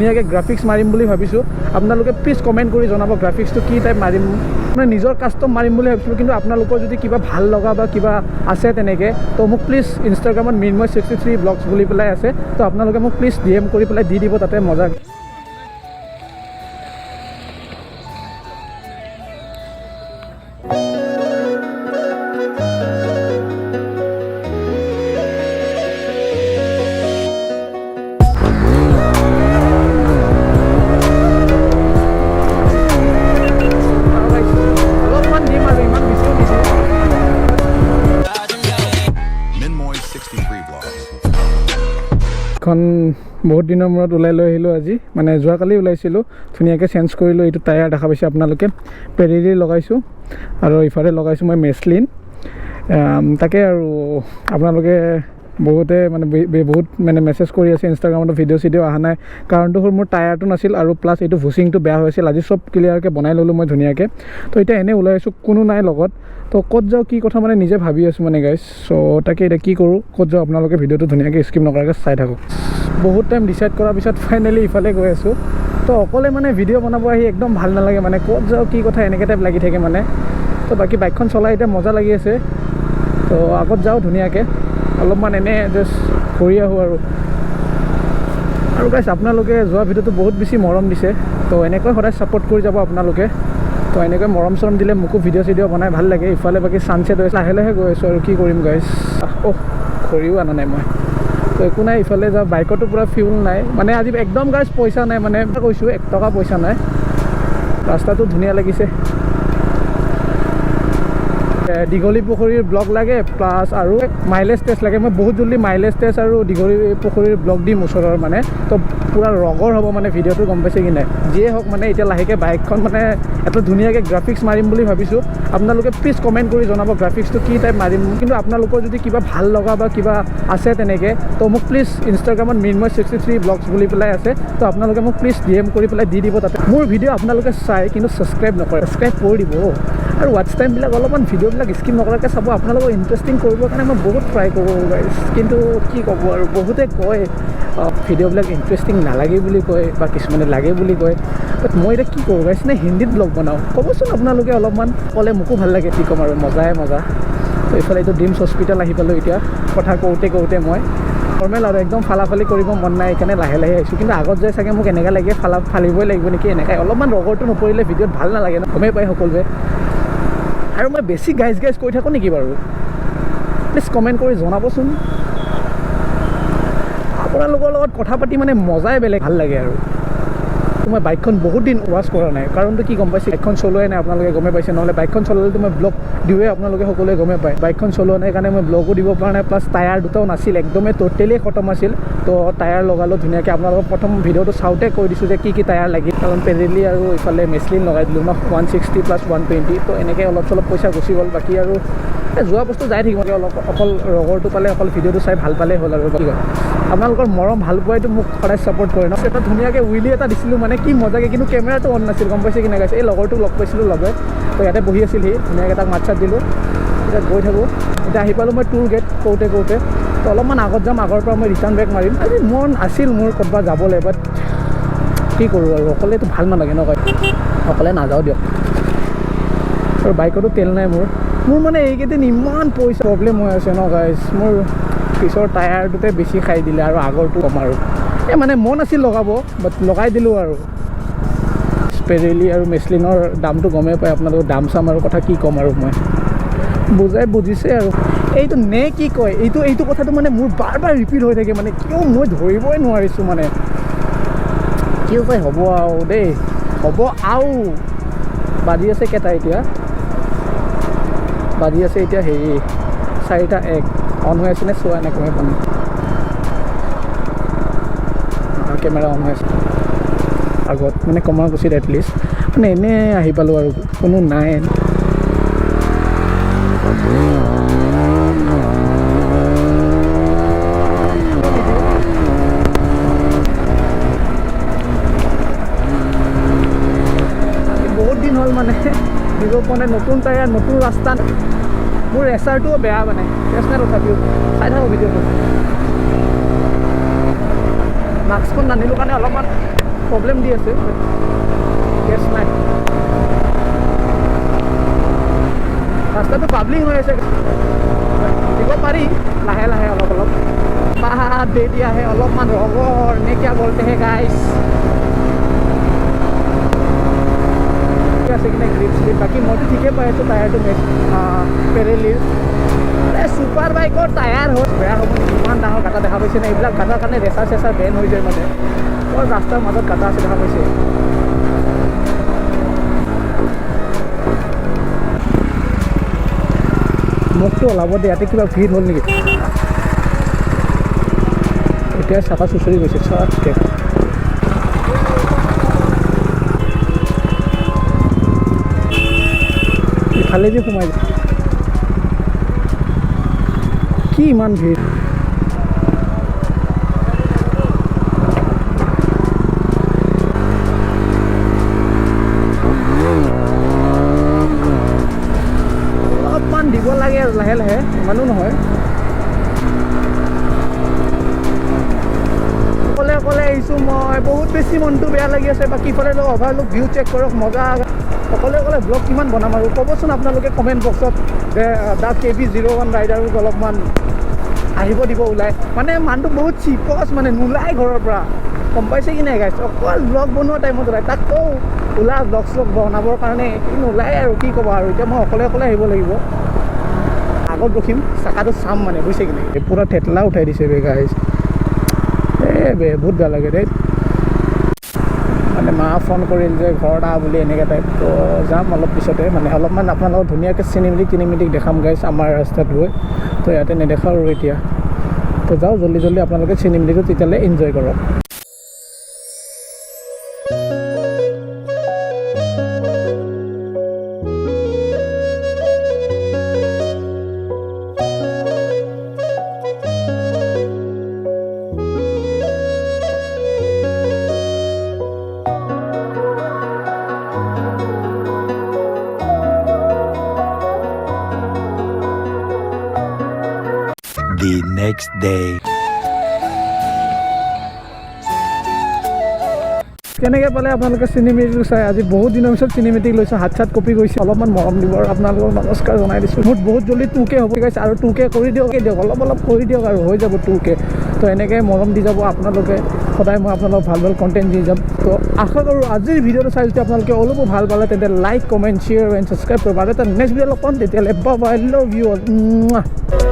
ধুনীয়াকৈ গ্ৰাফিক্স মাৰিম বুলি ভাবিছোঁ। আপোনালোকে প্লিজ কমেণ্ট কৰি জনাব গ্ৰাফিক্সটো কি টাইপ মাৰিম। মানে নিজৰ কাষ্টম মাৰিম বুলি ভাবিছিলোঁ, কিন্তু আপোনালোকৰ যদি কিবা ভাল লগা বা কিবা আছে তেনেকৈ তো মোক প্লিজ ইনষ্টাগ্ৰামত Mrinmoy63 ব্লগছ বুলি পেলাই আছে, তো আপোনালোকে মোক প্লিজ DM কৰি পেলাই দি দিব, তাতে মজা। এখন বহুত দিনৰ মূৰত ওলাই লৈ আহিলোঁ আজি, মানে যোৱাকালি ওলাইছিলোঁ। ধুনীয়াকৈ চেঞ্জ কৰিলোঁ। এইটো টায়াৰ দেখা পাইছে আপোনালোকে, পেৰিৰি লগাইছোঁ আৰু ইফালে লগাইছোঁ মই মেছলিন। তাকে আৰু আপোনালোকে বহুতে বহুত মেছেজ কৰি আছে ইনষ্টাগ্ৰামত, ভিডিঅ' অহা নাই। কাৰণটো হ'ল মোৰ টায়াৰটো নাছিল আৰু প্লাছ এইটো ভুচিংটো বেয়া হৈছিল। আজি চব ক্লিয়াৰকৈ বনাই ল'লোঁ মই ধুনীয়াকৈ। তো এতিয়া এনেই ওলাই আছোঁ, কোনো নাই লগত। তো ক'ত যাওঁ কি কথা মানে নিজে ভাবি আছোঁ মানে গাইজ। চ' তাকে এতিয়া কি কৰোঁ, ক'ত যাওঁ আপোনালোকে ভিডিঅ'টো ধুনীয়াকৈ স্কিপ নকৰাকৈ চাই থাকক। বহুত টাইম ডিচাইড কৰাৰ পিছত ফাইনেলি ইফালে গৈ আছোঁ। তো অকলে মানে ভিডিঅ' বনাব আহি একদম ভাল নালাগে, মানে ক'ত যাওঁ কি কথা এনেকৈ টাইপ লাগি থাকে মানে। তো বাকী বাইকখন চলাই এতিয়া মজা লাগি আছে। তো আগত যাওঁ ধুনীয়াকৈ, অলপমান এনেই জাষ্ট ঘূৰি আহোঁ আৰু গাইজ আপোনালোকে যোৱা ভিডিঅ'টো বহুত বেছি মৰম দিছে। তো এনেকৈ সদায় ছাপোৰ্ট কৰি যাব আপোনালোকে। তো এনেকৈ মৰম চৰম দিলে মোকো ভিডিঅ' বনাই ভাল লাগে। ইফালে বাকী ছানছেট হৈছে, লাহে লাহে গৈ আছোঁ আৰু কি কৰিম গাইজ। ঘড়ীও আনা নাই মই, তো একো নাই, ইফালে যাওঁ। বাইকতো পূৰা ফিউল নাই, মানে আজি একদম গাইজ পইচা নাই, মানে কৈছোঁ 1 টকা পইচা নাই। ৰাস্তাটো ধুনীয়া লাগিছে। দীঘলী পুখুৰীৰ ব্লগ লাগে প্লাছ আৰু মাইলেজ টেষ্ট লাগে। মই বহুত জলদি মাইলেজ টেষ্ট আৰু দীঘলী পুখুৰীৰ ব্লগ দিম ওচৰৰ, মানে তো পূৰা ৰগৰ হ'ব মানে ভিডিঅ'টো, গম পাইছে কি নাই। যিয়ে হওক মানে এতিয়া লাহেকৈ বাইকখন মানে এটা ধুনীয়াকৈ গ্ৰাফিক্স মাৰিম বুলি ভাবিছোঁ। আপোনালোকে প্লিজ কমেণ্ট কৰি জনাব গ্ৰাফিক্সটো কি টাইপ মাৰিম। কিন্তু আপোনালোকৰ যদি কিবা ভাল লগা বা কিবা আছে তেনেকৈ, তো মোক প্লিজ ইনষ্টাগ্ৰামত Mrinmoy63 ব্লগছ বুলি পেলাই আছে, তো আপোনালোকে মোক প্লিজ DM কৰি পেলাই দি দিব। তাতে মোৰ ভিডিঅ' আপোনালোকে চাই কিন্তু ছাবস্ক্ৰাইব নকৰে, ছাবস্ক্ৰাইব কৰি দিব। আৰু ৱাটচ টাইমবিলাক অলপমান ভিডিঅ'বিলাক স্কিপ নকৰাকৈ চাব। আপোনালোকক ইণ্টাৰেষ্টিং কৰিবৰ কাৰণে মই বহুত ট্ৰাই কৰোঁ গাইজ, কিন্তু কি ক'ব আৰু বহুতে কয় ভিডিঅ'বিলাক ইণ্টাৰেষ্টিং নালাগে বুলি কয়, বা কিছুমানে লাগে বুলি কয়। বাট মই এতিয়া কি কৰোঁ গাইজ, নে হিন্দীত ব্লগ বনাওঁ। ক'বচোন আপোনালোকে, অলপমান ক'লে মোকো ভাল লাগে, কি ক'ম আৰু, মজাই মজা। তো এইফালে এইটো ড্ৰিমছ হস্পিটেল আহি পালোঁ এতিয়া। কথা কওঁতে মই নৰ্মেল আৰু একদম ফালাফালি কৰিব মন নাই, সেইকাৰণে লাহে লাহে আহিছোঁ। কিন্তু আগত যাই চাগে মোক এনেকৈ লাগে ফালিবই লাগিব নেকি, এনেকৈ অলপমান ৰগৰটো নপৰিলে ভিডিঅ'ত ভাল নালাগে ন, গমেই পায় সকলোৱে। আৰু মই বেছি গাইজ কৈ থাকোঁ নেকি বাৰু? প্লিজ কমেণ্ট কৰি জনাবচোন। আপোনালোকৰ লগত কথা পাতি মানে মজাই বেলেগ, ভাল লাগে আৰু। মই বাইকখন বহুত দিন ৱাছ কৰা নাই, কাৰণটো কি গম পাইছে, বাইকখন চলোৱাই নাই, আপোনালোকে গমেই পাইছে। নহ'লে বাইকখন চলালেতো মই ব্লগ দিওঁৱে, আপোনালোকে সকলোৱে গমেই পায়। বাইকখন চলোৱা নাই কাৰণে মই ব্লগো দিব পৰা নাই, প্লাছ টায়াৰ দুটাও নাছিল, একদমেই ট'টেলি খতম আছিল। তো টায়াৰ লগালোঁ ধুনীয়াকৈ। আপোনালোকক প্ৰথম ভিডিঅ'টো চাওঁতে কৈ দিছোঁ যে কি টায়াৰ লাগিল, কাৰণ পেৰিলি আৰু ইফালে মেছলিন লগাই দিলোঁ ন, 160 + 120। তো এনেকৈ অলপ চলপ পইচা গুচি গ'ল। বাকী আৰু যোৱা বস্তু যাই থাকিব, অকল ৰগৰটো পালে, অকল ভিডিঅ'টো চাই ভাল পালেই হ'ল আৰু। কি কয়, আপোনালোকৰ মৰম ভাল পোৱাইতো মোক সদায় ছাপোৰ্ট কৰে ন। এটা ধুনীয়াকৈ উইলি এটা দিছিলোঁ, মানে কি মজাকৈ, কিন্তু কেমেৰাটো অন নাছিল, গম পাইছে কি নাই গাইছে। এই লগৰটোক লগ পাইছিলোঁ লগে, তো ইয়াতে বহি আছিল সি, ধুনীয়াকৈ তাক মাত চাত দিলোঁ। এতিয়া গৈ থাকোঁ। এতিয়া আহি পালোঁ মই টুৰ গেট কওঁতে তো অলপমান আগত যাম, আগৰ পৰা মই ৰিটাৰ্ণ বেক মাৰিম। আজি মন আছিল মোৰ ক'ৰবাত যাবলৈ, বাট কি কৰোঁ আৰু, অকলেতো ভাল নালাগে ন, অকলে নাযাওঁ দিয়ক। আৰু বাইকতো তেল নাই মোৰ মানে এইকেইদিন ইমান পইচা প্ৰব্লেম হৈ আছে ন গাইজ। মোৰ পিছৰ টায়াৰটোতে বেছি খাই দিলে আৰু আগৰটো কম আৰু। মানে মন আছিল লগাব, বাট লগাই দিলোঁ আৰু। পেৰিলি আৰু মেছলিনৰ দামটো গমেই পায় আপোনালোকৰ, দাম চাম আৰু কথা কি ক'ম আৰু। মই বুজিছে আৰু। এইটো নে কি কয়, এইটো কথাটো মানে মোৰ বাৰ ৰিপিট হৈ থাকে, মানে কিয় মই ধৰিবই নোৱাৰিছোঁ, মানে কি কয়। হ'ব আৰু দেই, হ'ব আৰু। বাজি আছে কেইটা এতিয়া, বাজি আছে এতিয়া 4:01। অন হৈ আছেনে চোৱা নাই, গমেই পোৱা নাই। কেমেৰা অন হৈ আছে আগত, মানে কমাৰকুছিত এটলিষ্ট। মানে এনেই আহি পালোঁ আৰু, কোনো নাই। বহুত দিন হ'ল মানে দিব পৰা নাই, নতুন টায়াৰ, নতুন ৰাস্তা। মোৰ ৰেচাৰটোও বেয়া, মানে ৰেচ নাই, তথাপিও চাই থাকোঁ ভিডিঅ'টো। মাস্কখন নানিলোঁ কাৰণে অলপমান প্ৰব্লেম দি আছে কেছ নাই ৰাস্তাটো পাব্লিক হৈ আছে দিব পাৰি লাহে লাহে অলপ অলপ বাহাত দে দিয়াহে অলপমান ৰবৰ নেকিয়া বলতেহে গাইছ আছে কিনে গ্ৰিপ শ্লিপ বাকী মইতো ঠিকে পাই আছোঁ টায়াৰটো পেৰেলিৰ ছুপাৰ বাইকৰ টায়াৰ হ'ল বেয়া হ'ব নেকি ইমান ডাঙৰ গাঁটা দেখা পাইছে নে এইবিলাক গাঁটাৰ কাৰণে ৰেচাৰ চেচাৰ বেন হৈ যায় মানে বৰ ৰাস্তাৰ মাজত গাঁটা আছে দেখা পাইছে মোকতো ওলাব দে ইয়াতে কিবা ভিৰ হ'ল নেকি এতিয়া চাফা চুচৰি গৈছে চবকে ইফালে যে সোমাই যায় কি ইমান ভিৰ অলপমান দিব লাগে আৰু লাহে লাহে ইমানো নহয় অকলে অকলে আহিছোঁ মই বহুত বেছি মনটো বেয়া লাগি আছে বাকী ইফালে অভাৰলুক ভিউ চেক কৰক মজা অকলে অকলে ব্লগ কিমান বনাম আৰু ক'বচোন আপোনালোকে কমেণ্ট বক্সত যে দা KB01 ৰাইডাৰক অলপমান আহিব দিব ওলাই মানে মানুহটো বহুত চিপচ মানে নোলায় ঘৰৰ পৰা গম পাইছে কি নাই গাইছ অকল ব্লগ বনোৱা টাইমত ওলায় তাক কওঁ ওলা ব্লগ শ্লগ বনাবৰ কাৰণে সি নোলায় আৰু কি ক'ব আৰু এতিয়া মই অকলে অকলে আহিব লাগিব আগত ৰখিম চাকাটো চাম মানে বুজিছে কি নাই পূৰা থেতলা উঠাই দিছে বে গাইছ বহুত বেয়া লাগে দেই মানে মা ফোন কৰিল যে ঘৰত আহ বুলি এনেকৈ টাইপ তো যাম অলপ পিছতে মানে অলপমান আপোনালোকক ধুনীয়াকৈ চিনেমেটিক দেখাম গাইছ আমাৰ ৰাস্তাত গৈ তো ইয়াতে নেদেখাওঁ আৰু এতিয়া তো যাওঁ জল্দি জল্দি আপোনালোকে চিনেমেটিকটো তেতিয়ালৈ এনজয় কৰক The next day. কেনেকৈ পালে আপোনালোকে চিনেমেটিক চাই আজি বহুত দিনৰ পিছত চিনেমেটিক লৈছোঁ হাত চাত কপি গৈছে অলপমান মৰম দিব আৰু আপোনালোকক নমস্কাৰ জনাই দিছোঁ মোৰ বহুত জল্দি 2K হ'ব গাইছে আৰু 2K কৰি দিয়ক অলপ কৰি দিয়ক আৰু হৈ যাব 2K তো এনেকৈ মৰম দি যাব আপোনালোকে সদায় মই আপোনালোকক ভাল ভাল কণ্টেণ্ট দি যাম তো আশা কৰোঁ আজিৰ ভিডিঅ'টো চাই যদি আপোনালোকে অলপো ভাল পালে তেন্তে like comment share and subscribe কৰিব আৰু এটা নেক্সট ভিডিঅ' লগ পাম তেতিয়াহ'লে bye bye love you all